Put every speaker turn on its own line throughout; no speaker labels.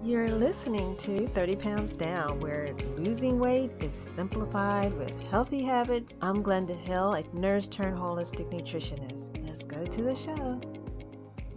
You're listening to 30 Pounds Down, where losing weight is simplified with healthy habits. I'm Glenda Hill, a nurse turned holistic nutritionist. Let's go to the show.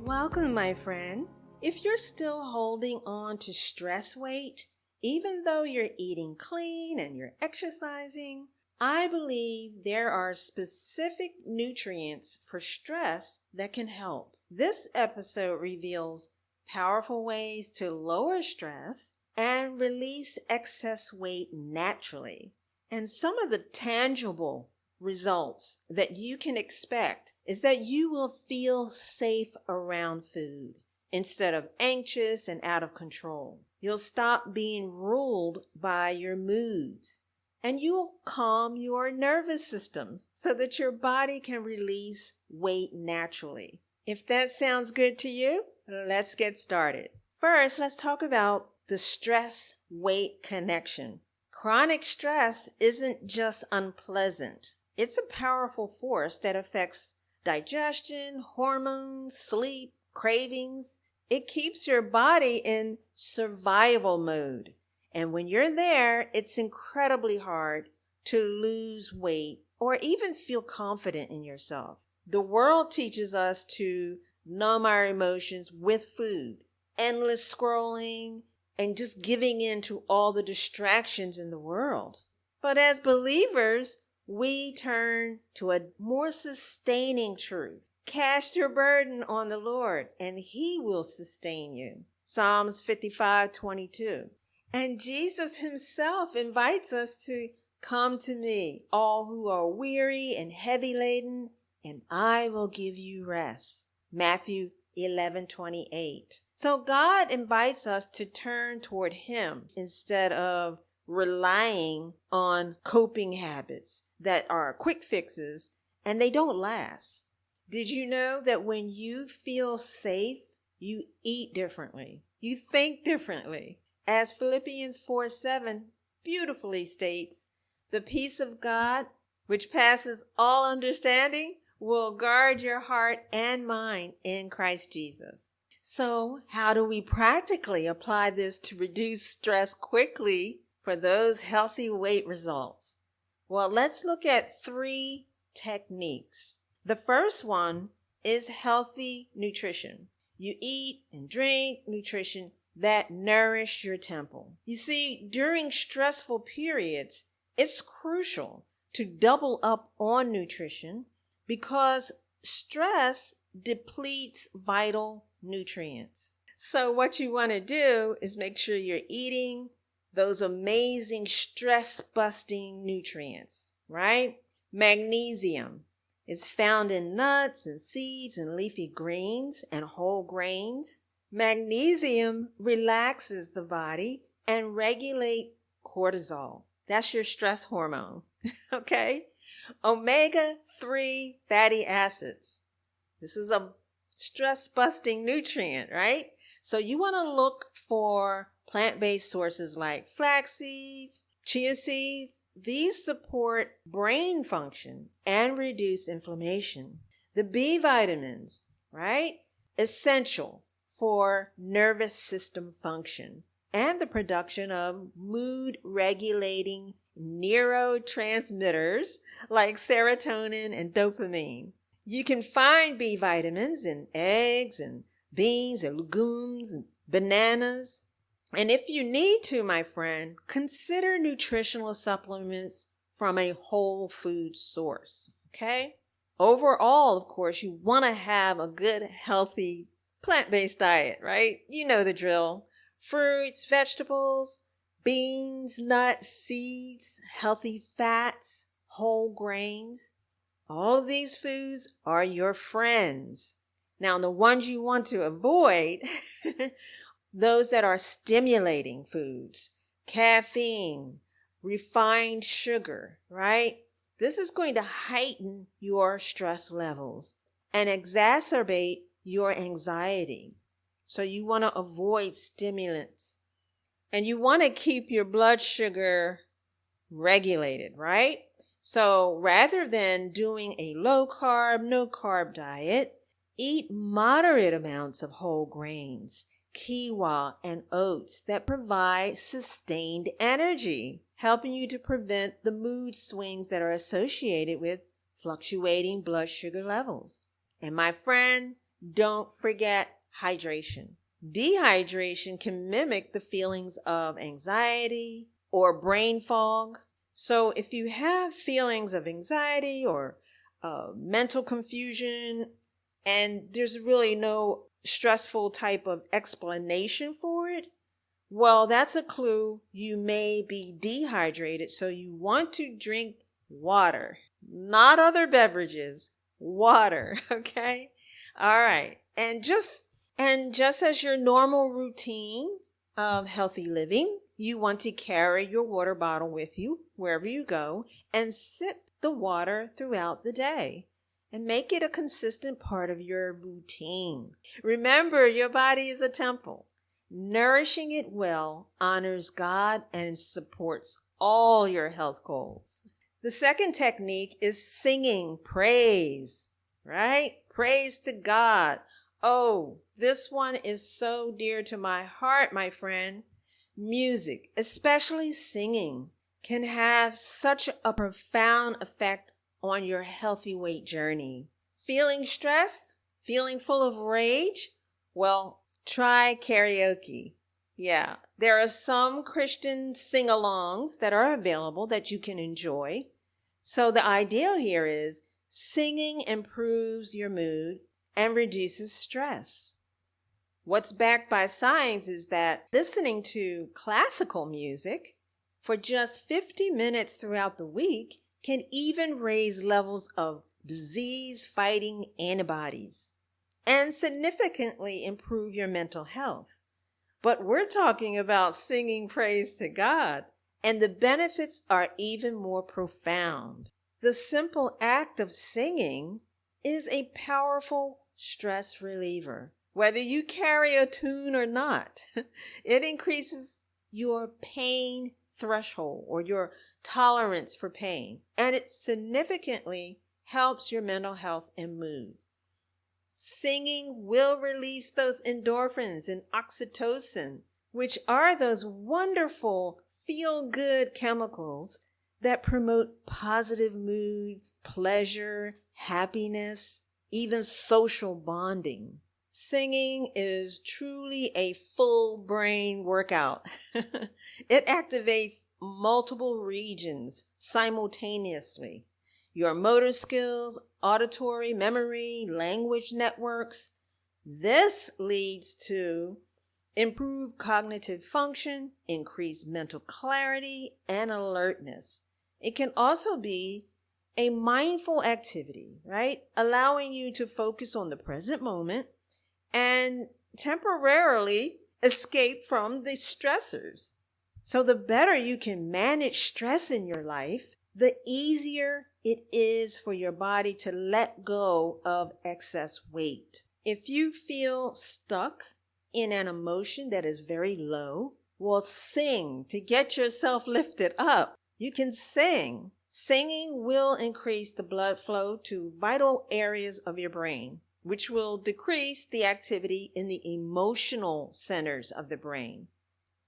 Welcome, my friend. If you're still holding on to stress weight, even though you're eating clean and you're exercising, I believe there are specific nutrients for stress that can help. This episode reveals powerful ways to lower stress and release excess weight naturally. And some of the tangible results that you can expect is that you will feel safe around food instead of anxious and out of control. You'll stop being ruled by your moods, and you'll calm your nervous system so that your body can release weight naturally. If that sounds good to you, let's get started. First, let's talk about the stress-weight connection. Chronic stress isn't just unpleasant. It's a powerful force that affects digestion, hormones, sleep, cravings. It keeps your body in survival mode. And when you're there, it's incredibly hard to lose weight or even feel confident in yourself. The world teaches us to numb our emotions with food, endless scrolling, and just giving in to all the distractions in the world. But as believers, we turn to a more sustaining truth. Cast your burden on the Lord, and He will sustain you. Psalms 55:22. And Jesus Himself invites us to come to me, all who are weary and heavy laden, and I will give you rest. Matthew 11:28. So God invites us to turn toward Him instead of relying on coping habits that are quick fixes and they don't last. Did you know that when you feel safe, you eat differently? You think differently. As Philippians 4:7 beautifully states, the peace of God, which passes all understanding, will guard your heart and mind in Christ Jesus. So, how do we practically apply this to reduce stress quickly for those healthy weight results? Well, let's look at 3 techniques. The first one is healthy nutrition. You eat and drink nutrition that nourish your temple. You see, during stressful periods, it's crucial to double up on nutrition because stress depletes vital nutrients. So what you want to do is make sure you're eating those amazing stress-busting nutrients, right? Magnesium is found in nuts and seeds and leafy greens and whole grains. Magnesium relaxes the body and regulates cortisol. That's your stress hormone, okay? Omega-3 fatty acids. This is a stress-busting nutrient, right? So you want to look for plant-based sources like flax seeds, chia seeds. These support brain function and reduce inflammation. The B vitamins, right? Essential for nervous system function and the production of mood-regulating neurotransmitters like serotonin and dopamine. You can find B vitamins in eggs and beans and legumes and bananas. And if you need to, my friend, consider nutritional supplements from a whole food source, okay? Overall, of course, you want to have a good, healthy, plant-based diet, right? You know the drill. Fruits, vegetables, beans, nuts, seeds, healthy fats, whole grains. All of these foods are your friends. Now, the ones you want to avoid, those that are stimulating foods, caffeine, refined sugar, right? This is going to heighten your stress levels and exacerbate your anxiety. So you want to avoid stimulants. And you want to keep your blood sugar regulated, right? So rather than doing a low carb, no carb diet, eat moderate amounts of whole grains quinoa, and oats that provide sustained energy, helping you to prevent the mood swings that are associated with fluctuating blood sugar levels. And my friend, don't forget hydration. Dehydration can mimic the feelings of anxiety or brain fog. So if you have feelings of anxiety or mental confusion, and there's really no stressful type of explanation for it, well, that's a clue you may be dehydrated. So you want to drink water, not other beverages, water, okay? All right. And just as your normal routine of healthy living, you want to carry your water bottle with you wherever you go and sip the water throughout the day and make it a consistent part of your routine. Remember, your body is a temple. Nourishing it well honors God and supports all your health goals. The second technique is singing praise, right? Praise to God. Oh, this one is so dear to my heart, my friend. Music, especially singing, can have such a profound effect on your healthy weight journey. Feeling stressed? Feeling full of rage? Well, try karaoke. Yeah, there are some Christian sing-alongs that are available that you can enjoy. So the ideal here is singing improves your mood and reduces stress. What's backed by science is that listening to classical music for just 50 minutes throughout the week can even raise levels of disease-fighting antibodies and significantly improve your mental health. But we're talking about singing praise to God, and the benefits are even more profound. The simple act of singing is a powerful stress reliever. Whether you carry a tune or not, it increases your pain threshold or your tolerance for pain, and it significantly helps your mental health and mood. Singing will release those endorphins and oxytocin, which are those wonderful feel-good chemicals that promote positive mood, pleasure, happiness, even social bonding. Singing is truly a full brain workout. It activates multiple regions simultaneously. Your motor skills, auditory, memory, language networks. This leads to improved cognitive function, increased mental clarity, and alertness. It can also be a mindful activity, right? Allowing you to focus on the present moment and temporarily escape from the stressors. So the better you can manage stress in your life, the easier it is for your body to let go of excess weight. If you feel stuck in an emotion that is very low, well, sing to get yourself lifted up. You can sing. Singing will increase the blood flow to vital areas of your brain, which will decrease the activity in the emotional centers of the brain.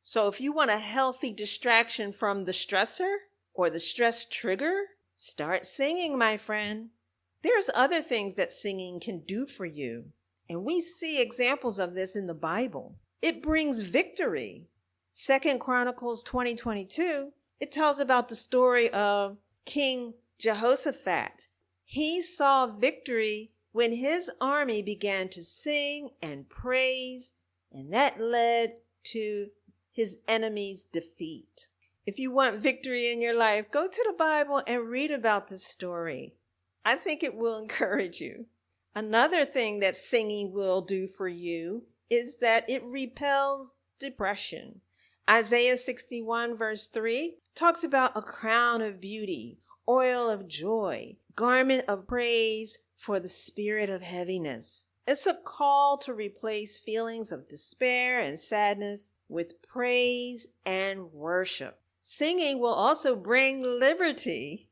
So if you want a healthy distraction from the stressor or the stress trigger, start singing, my friend. There's other things that singing can do for you, and we see examples of this in the Bible. It brings victory. 2 Chronicles 20:22, it tells about the story of King Jehoshaphat. He saw victory when his army began to sing and praise, and that led to his enemy's defeat. If you want victory in your life, go to the Bible and read about this story. I think it will encourage you. Another thing that singing will do for you is that it repels depression. Isaiah 61 verse 3 talks about a crown of beauty, oil of joy, garment of praise for the spirit of heaviness. It's a call to replace feelings of despair and sadness with praise and worship. Singing will also bring liberty.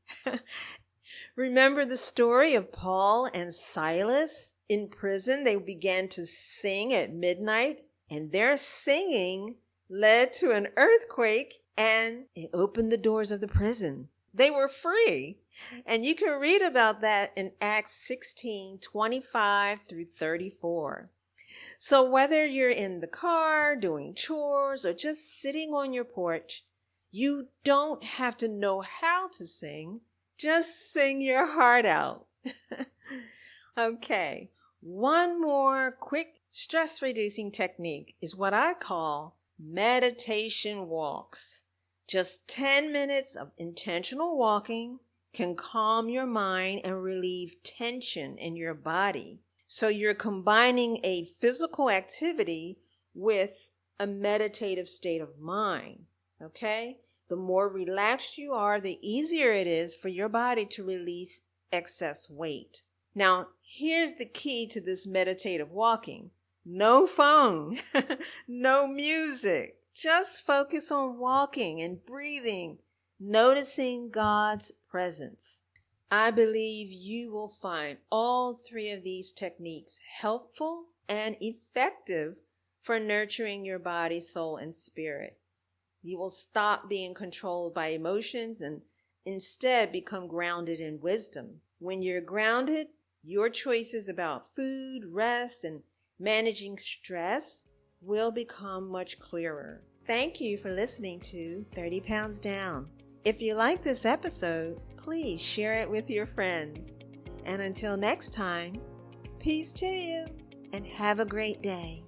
Remember the story of Paul and Silas in prison? They began to sing at midnight, And their singing led to an earthquake, and it opened the doors of the prison. They were free. And you can read about that in Acts 16:25 through 34. So whether you're in the car, doing chores, or just sitting on your porch, you don't have to know how to sing. Just sing your heart out. Okay, one more quick stress-reducing technique is what I call meditation walks. Just 10 minutes of intentional walking can calm your mind and relieve tension in your body. So you're combining a physical activity with a meditative state of mind, okay? The more relaxed you are, the easier it is for your body to release excess weight. Now, here's the key to this meditative walking. No phone, no music. Just focus on walking and breathing, noticing God's presence. I believe you will find all three of these techniques helpful and effective for nurturing your body, soul, and spirit. You will stop being controlled by emotions and instead become grounded in wisdom. When you're grounded, your choices about food, rest, and managing stress will become much clearer. Thank you for listening to 30 Pounds Down. If you like this episode, please share it with your friends. And until next time, peace to you and have a great day.